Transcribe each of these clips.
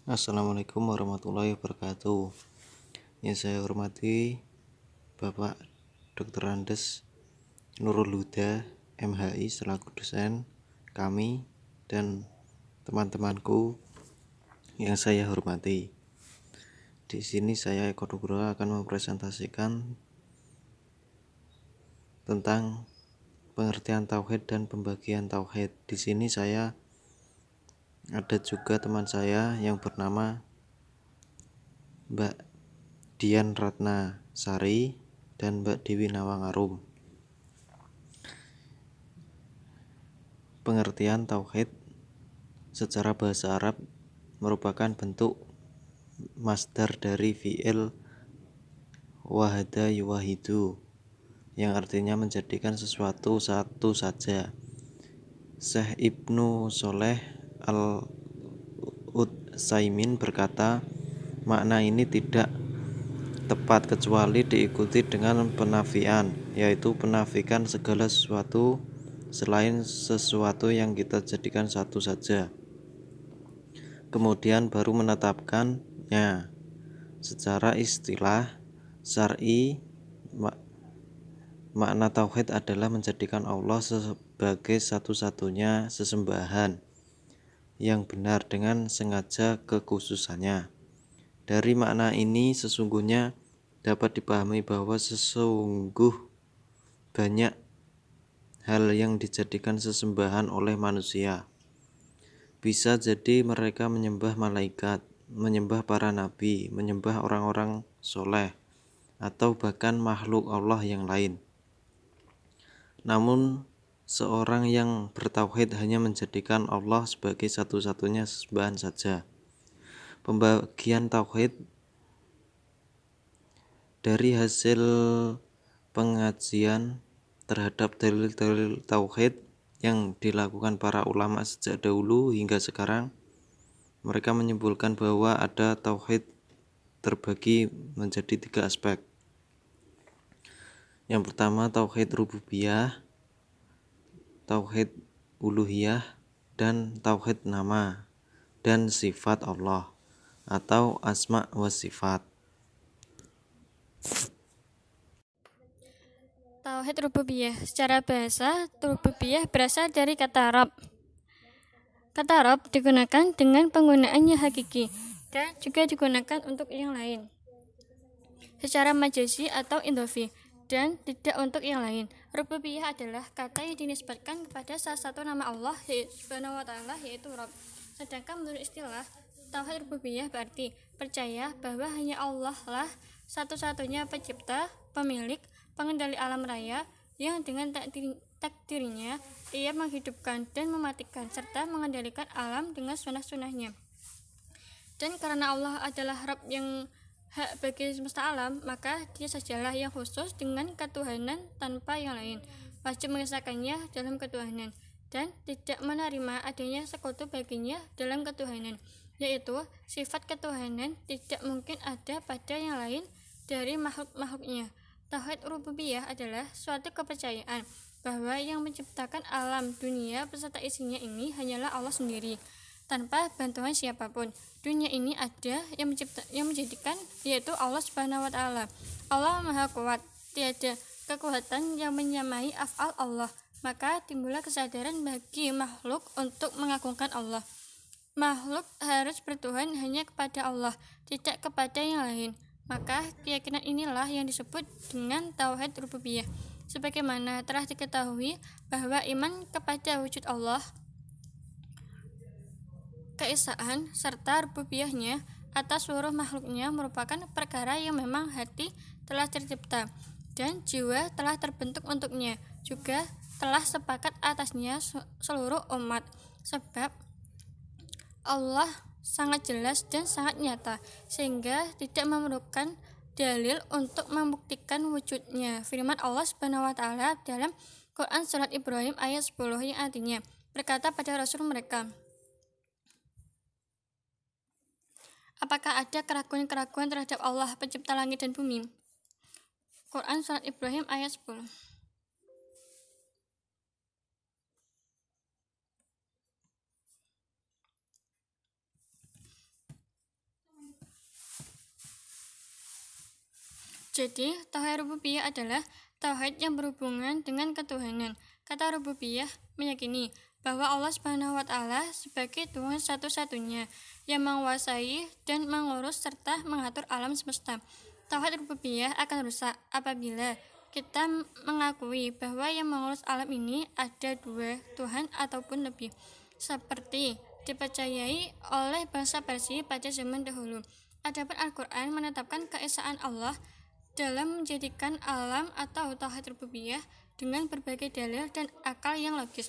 Assalamualaikum warahmatullahi wabarakatuh. Yang saya hormati Bapak Dr. Andes Nurul Huda, MHI, selaku dosen kami dan teman-temanku yang saya hormati. Di sini saya Eko Nugroho akan mempresentasikan tentang pengertian tauhid dan pembagian tauhid. Di sini saya ada juga teman saya yang bernama Mbak Dian Ratna Sari dan Mbak Dewi Nawangarum. Pengertian tauhid secara bahasa Arab merupakan bentuk masdar dari fi'il wahada yuwahidu, yang artinya menjadikan sesuatu satu saja. Syekh Ibnu Sholeh Al-Utsaimin berkata, makna ini tidak tepat kecuali diikuti dengan penafian, yaitu penafikan segala sesuatu selain sesuatu yang kita jadikan satu saja. Kemudian baru menetapkannya. Secara istilah syar'i, makna tauhid adalah menjadikan Allah sebagai satu-satunya sesembahan yang benar dengan sengaja kekhususannya. Dari makna ini sesungguhnya dapat dipahami bahwa sesungguh banyak hal yang dijadikan sesembahan oleh manusia. Bisa jadi mereka menyembah malaikat, menyembah para nabi, menyembah orang-orang soleh, atau bahkan makhluk Allah yang lain. Namun, seorang yang bertauhid hanya menjadikan Allah sebagai satu-satunya sesembahan saja. Pembagian tauhid dari hasil pengajian terhadap dalil-dalil tauhid yang dilakukan para ulama sejak dahulu hingga sekarang, mereka menyimpulkan bahwa ada tauhid terbagi menjadi 3 aspek. Yang pertama tauhid rububiyah, tauhid uluhiyah, dan tauhid nama dan sifat Allah atau asma wa sifat. Tauhid rububiyah. Secara bahasa, rububiyah berasal dari kata Rabb. Kata Rabb digunakan dengan penggunaannya hakiki dan juga digunakan untuk yang lain secara majazi atau idhofi dan tidak untuk yang lain. Rububiyah adalah kata yang dinisbatkan kepada salah satu nama Allah Subhanahu wa taala, yaitu Rabb. Sedangkan menurut istilah tauhid rububiyah berarti percaya bahwa hanya Allah lah satu-satunya pencipta, pemilik, pengendali alam raya yang dengan takdirnya ia menghidupkan dan mematikan serta mengendalikan alam dengan sunah-sunahnya. Dan karena Allah adalah Rabb yang hak bagi semesta alam, maka dia sajalah yang khusus dengan ketuhanan tanpa yang lain, wajib mengesahkannya dalam ketuhanan dan tidak menerima adanya sekutu baginya dalam ketuhanan, yaitu sifat ketuhanan tidak mungkin ada pada yang lain dari makhluk-makhluknya. Tauhid rububiyah adalah suatu kepercayaan bahwa yang menciptakan alam dunia beserta isinya ini hanyalah Allah sendiri, tanpa bantuan siapapun. Dunia ini ada yang menjadikan, yaitu Allah Subhanahu wa taala. Allah Maha Kuat, tiada kekuatan yang menyamai af'al Allah. Maka timbullah kesadaran bagi makhluk untuk mengagungkan Allah. Makhluk harus bertuhan hanya kepada Allah, tidak kepada yang lain. Maka keyakinan inilah yang disebut dengan tauhid rububiyah. Sebagaimana telah diketahui bahwa iman kepada wujud Allah, keesaan serta rububiyahnya atas seluruh makhluknya merupakan perkara yang memang hati telah tercipta dan jiwa telah terbentuk untuknya, juga telah sepakat atasnya seluruh umat, sebab Allah sangat jelas dan sangat nyata sehingga tidak memerlukan dalil untuk membuktikan wujudnya. Firman Allah Subhanahu wa taala dalam Quran surat Ibrahim ayat 10 yang artinya, berkata pada Rasul mereka, apakah ada keraguan-keraguan terhadap Allah pencipta langit dan bumi? Quran surat Ibrahim ayat 10. Jadi, tauhid rububiyah adalah tauhid yang berhubungan dengan ketuhanan. Kata rububiyah meyakini bahwa Allah Subhanahu wa Ta'ala sebagai Tuhan satu-satunya yang menguasai dan mengurus serta mengatur alam semesta. Tauhid rububiyah akan rusak apabila kita mengakui bahwa yang mengurus alam ini ada dua Tuhan ataupun lebih, seperti dipercayai oleh bangsa Parsi pada zaman dahulu. Adapun Al-Quran menetapkan keesaan Allah dalam menjadikan alam atau tauhid rububiyah dengan berbagai dalil dan akal yang logis.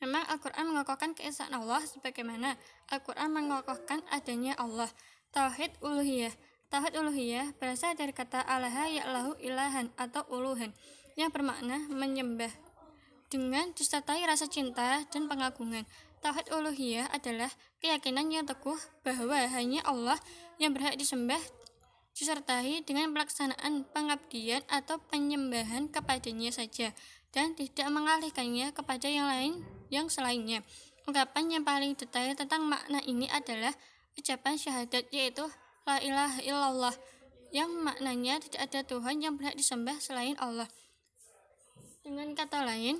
Memang Al-Quran mengokohkan keesaan Allah sebagaimana Al-Quran mengokohkan adanya Allah. Tauhid uluhiyah. Tauhid uluhiyah berasal dari kata alaha ya'lahu ilahan atau uluhan yang bermakna menyembah dengan disertai rasa cinta dan pengagungan. Tauhid uluhiyah adalah keyakinan yang teguh bahwa hanya Allah yang berhak disembah disertai dengan pelaksanaan pengabdian atau penyembahan kepadanya saja dan tidak mengalihkannya kepada yang lain yang selainnya. Ungkapan yang paling detail tentang makna ini adalah ucapan syahadat, yaitu la ilaha illallah, yang maknanya tidak ada Tuhan yang berhak disembah selain Allah. Dengan kata lain,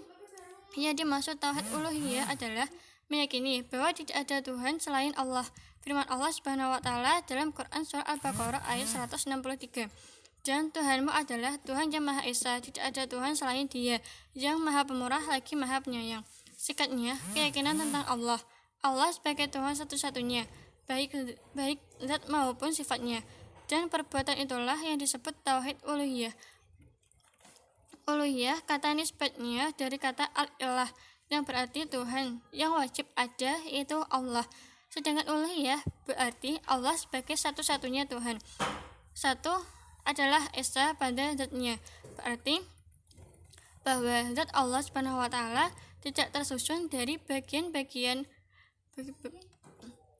yang dimaksud tauhid uluhiyah adalah meyakini bahwa tidak ada Tuhan selain Allah. Firman Allah Subhanahu wa Ta'ala dalam Quran surah Al-Baqarah ayat 163. Dan Tuhanmu adalah Tuhan yang Maha Esa, tidak ada Tuhan selain Dia, yang Maha Pemurah lagi Maha Penyayang. Singkatnya, keyakinan tentang Allah sebagai Tuhan satu-satunya, baik zat maupun sifatnya, dan perbuatan itulah yang disebut tauhid uluhiyah. Uluhiyah kata nisbatnya dari kata al-ilah yang berarti Tuhan yang wajib ada, yaitu Allah. Sedangkan uluhiyah berarti Allah sebagai satu-satunya Tuhan. Satu adalah esa pada zatnya, berarti bahwa zat Allah Subhanahu wa Ta'ala tidak tersusun dari bagian-bagian.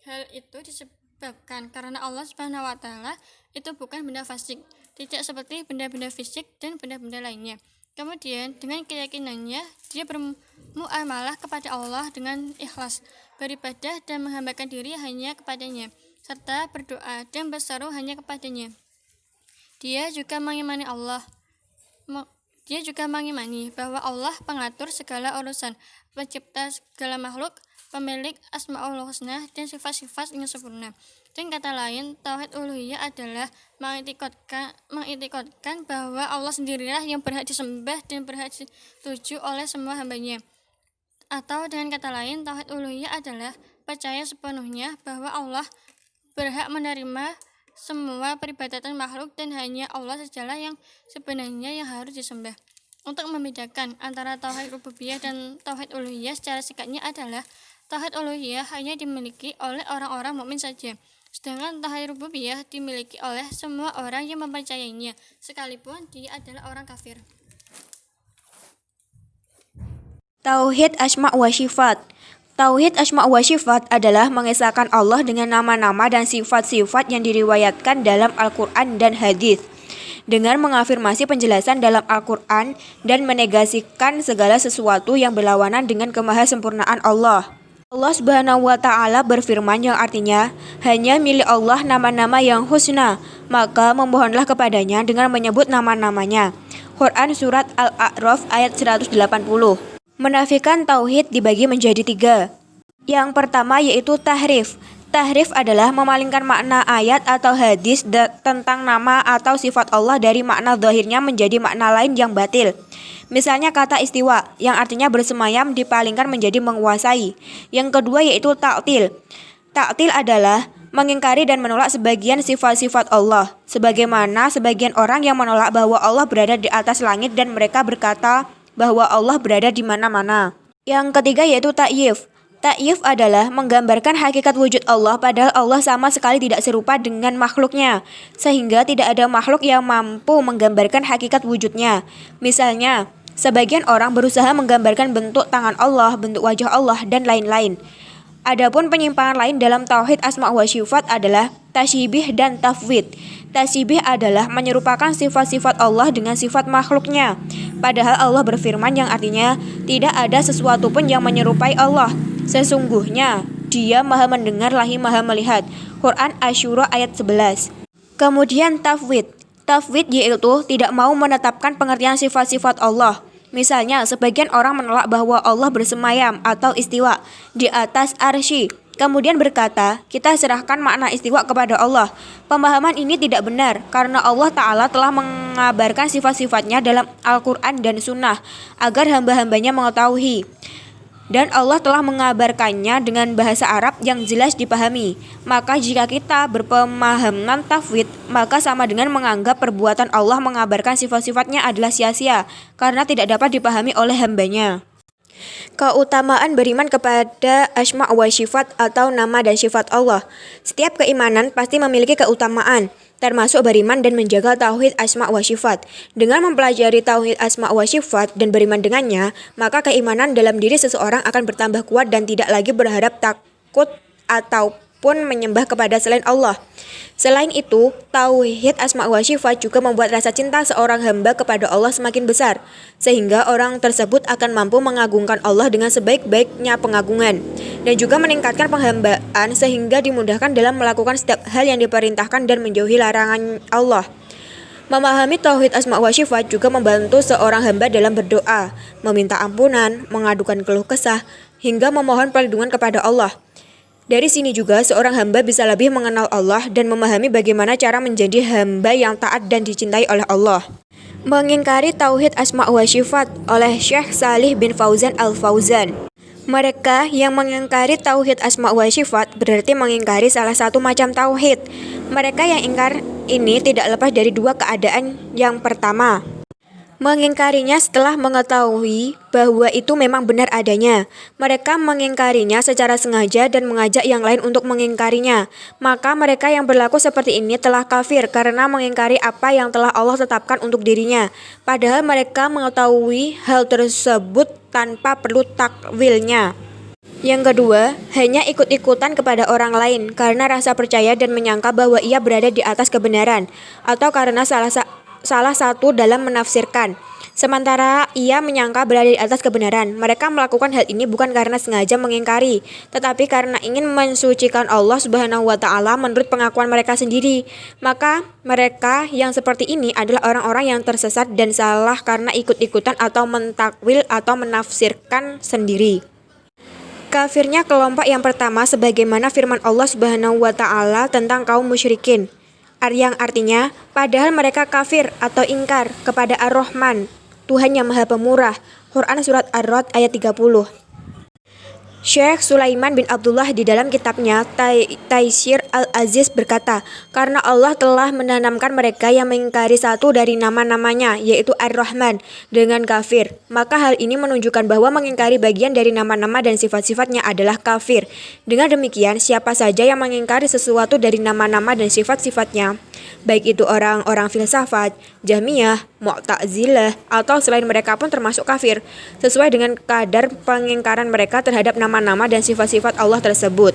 Hal itu disebabkan karena Allah Subhanahu wa Ta'ala itu bukan benda fisik, tidak seperti benda-benda fisik dan benda-benda lainnya. Kemudian dengan keyakinannya dia bermuamalah kepada Allah dengan ikhlas, beribadah dan menghambakan diri hanya kepadanya, serta berdoa dan berseru hanya kepadanya. Dia juga mengimani bahwa Allah pengatur segala urusan, pencipta segala makhluk, pemilik Asmaul Husna dan sifat-sifat yang sempurna. Dengan kata lain, tauhid uluhiyah adalah mengiktikadkan bahwa Allah sendirilah yang berhak disembah dan berhak dituju oleh semua hambanya. Atau dengan kata lain, tauhid uluhiyah adalah percaya sepenuhnya bahwa Allah berhak menerima semua peribadatan makhluk dan hanya Allah sajalah yang sebenarnya yang harus disembah. Untuk membedakan antara tauhid rububiyah dan tauhid uluhiyah secara singkatnya adalah tauhid uluhiyah hanya dimiliki oleh orang-orang mukmin saja, sedangkan tauhid rububiyah dimiliki oleh semua orang yang mempercayainya, sekalipun dia adalah orang kafir. Tauhid Asma wa Sifat. Tauhid Asma wa Sifat adalah mengesahkan Allah dengan nama-nama dan sifat-sifat yang diriwayatkan dalam Al-Quran dan hadis, dengan mengafirmasi penjelasan dalam Al-Quran dan menegasikan segala sesuatu yang berlawanan dengan kemahasempurnaan Allah. Allah Subhanahu wa Ta'ala berfirman yang artinya, hanya milik Allah nama-nama yang husna, maka memohonlah kepadanya dengan menyebut nama-namanya. Quran Surat Al-A'raf ayat 180. Menafikan tauhid dibagi menjadi 3. Yang pertama yaitu tahrif. Tahrif adalah memalingkan makna ayat atau hadis tentang nama atau sifat Allah dari makna zahirnya menjadi makna lain yang batil. Misalnya kata istiwa, yang artinya bersemayam, dipalingkan menjadi menguasai. Yang kedua yaitu ta'til. Ta'til adalah mengingkari dan menolak sebagian sifat-sifat Allah, sebagaimana sebagian orang yang menolak bahwa Allah berada di atas langit dan mereka berkata bahwa Allah berada di mana-mana. Yang ketiga yaitu ta'yif. Ta'yif adalah menggambarkan hakikat wujud Allah padahal Allah sama sekali tidak serupa dengan makhluknya, sehingga tidak ada makhluk yang mampu menggambarkan hakikat wujudnya. Misalnya, sebagian orang berusaha menggambarkan bentuk tangan Allah, bentuk wajah Allah, dan lain-lain. Adapun penyimpangan lain dalam tauhid asma wa sifat adalah tasyibih dan tafwid. Tasyibih adalah menyerupakan sifat-sifat Allah dengan sifat makhluknya, padahal Allah berfirman yang artinya tidak ada sesuatu pun yang menyerupai Allah. Sesungguhnya Dia Maha mendengar lagi Maha melihat. Quran Asy-Syura ayat 11. Kemudian tafwid. Tafwid yaitu tidak mau menetapkan pengertian sifat-sifat Allah. Misalnya, sebagian orang menolak bahwa Allah bersemayam atau istiwa di atas arsy. Kemudian berkata, kita serahkan makna istiwa kepada Allah. Pemahaman ini tidak benar, karena Allah Ta'ala telah mengabarkan sifat-sifatnya dalam Al-Quran dan Sunnah, agar hamba-hambanya mengetahui. Dan Allah telah mengabarkannya dengan bahasa Arab yang jelas dipahami. Maka jika kita berpemahaman tafwid, maka sama dengan menganggap perbuatan Allah mengabarkan sifat-sifatnya adalah sia-sia, karena tidak dapat dipahami oleh hambanya. Keutamaan beriman kepada asma wa sifat atau nama dan sifat Allah. Setiap keimanan pasti memiliki keutamaan, termasuk beriman dan menjaga tauhid asma wa sifat. Dengan mempelajari tauhid asma wa sifat dan beriman dengannya, maka keimanan dalam diri seseorang akan bertambah kuat dan tidak lagi berharap takut ataupun menyembah kepada selain Allah. Selain itu, tauhid asma wa sifat juga membuat rasa cinta seorang hamba kepada Allah semakin besar, sehingga orang tersebut akan mampu mengagungkan Allah dengan sebaik-baiknya pengagungan, dan juga meningkatkan penghambaan sehingga dimudahkan dalam melakukan setiap hal yang diperintahkan dan menjauhi larangan Allah. Memahami tauhid asma wa sifat juga membantu seorang hamba dalam berdoa, meminta ampunan, mengadukan keluh kesah, hingga memohon perlindungan kepada Allah. Dari sini juga seorang hamba bisa lebih mengenal Allah dan memahami bagaimana cara menjadi hamba yang taat dan dicintai oleh Allah. Mengingkari tauhid asma wa sifat oleh Syekh Salih bin Fauzan Al-Fauzan. Mereka yang mengingkari tauhid asma wa sifat berarti mengingkari salah satu macam tauhid. Mereka yang ingkar ini tidak lepas dari dua keadaan. Yang pertama, mengingkarinya setelah mengetahui bahwa itu memang benar adanya. Mereka mengingkarinya secara sengaja dan mengajak yang lain untuk mengingkarinya. Maka mereka yang berlaku seperti ini telah kafir karena mengingkari apa yang telah Allah tetapkan untuk dirinya. Padahal mereka mengetahui hal tersebut tanpa perlu takwilnya. Yang kedua, hanya ikut-ikutan kepada orang lain karena rasa percaya dan menyangka bahwa ia berada di atas kebenaran, atau karena salah satu dalam menafsirkan. Sementara ia menyangka berada di atas kebenaran. Mereka melakukan hal ini bukan karena sengaja mengingkari, tetapi karena ingin mensucikan Allah Subhanahu wa Ta'ala menurut pengakuan mereka sendiri. Maka mereka yang seperti ini adalah orang-orang yang tersesat dan salah karena ikut-ikutan atau mentakwil atau menafsirkan sendiri. Kafirnya kelompok yang pertama sebagaimana firman Allah Subhanahu wa Ta'ala tentang kaum musyrikin, yang artinya, padahal mereka kafir atau ingkar kepada Ar-Rahman, Tuhan yang Maha Pemurah. Quran Surat Ar-Ra'd ayat 30. Syekh Sulaiman bin Abdullah di dalam kitabnya Taisir Al-Aziz berkata, karena Allah telah menanamkan mereka yang mengingkari satu dari nama-namanya, yaitu Ar-Rahman, dengan kafir. Maka hal ini menunjukkan bahwa mengingkari bagian dari nama-nama dan sifat-sifatnya adalah kafir. Dengan demikian, siapa saja yang mengingkari sesuatu dari nama-nama dan sifat-sifatnya, baik itu orang-orang filsafat, Jahmiyah, Mu'tazilah, atau selain mereka pun termasuk kafir, sesuai dengan kadar pengingkaran mereka terhadap nama-nama dan sifat-sifat Allah tersebut.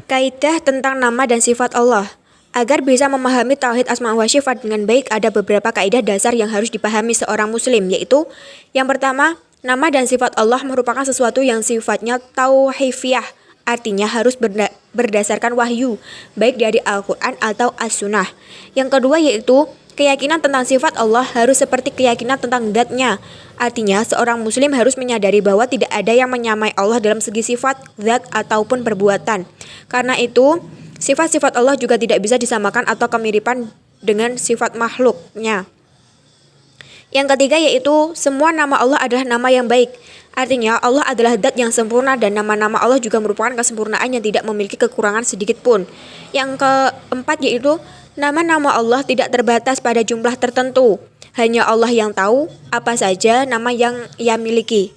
Kaidah tentang nama dan sifat Allah. Agar bisa memahami tauhid asma wa sifat dengan baik, ada beberapa kaidah dasar yang harus dipahami seorang muslim, yaitu yang pertama, nama dan sifat Allah merupakan sesuatu yang sifatnya tauhifiyah, artinya harus berdasarkan wahyu, baik dari Al-Quran atau As-Sunnah. Yang kedua yaitu, keyakinan tentang sifat Allah harus seperti keyakinan tentang zat-Nya. Artinya, seorang muslim harus menyadari bahwa tidak ada yang menyamai Allah dalam segi sifat, zat, ataupun perbuatan. Karena itu, sifat-sifat Allah juga tidak bisa disamakan atau kemiripan dengan sifat makhluknya. Yang ketiga yaitu, semua nama Allah adalah nama yang baik. Artinya, Allah adalah zat yang sempurna dan nama-nama Allah juga merupakan kesempurnaan yang tidak memiliki kekurangan sedikit pun. Yang keempat yaitu, nama-nama Allah tidak terbatas pada jumlah tertentu. Hanya Allah yang tahu apa saja nama yang Ia miliki.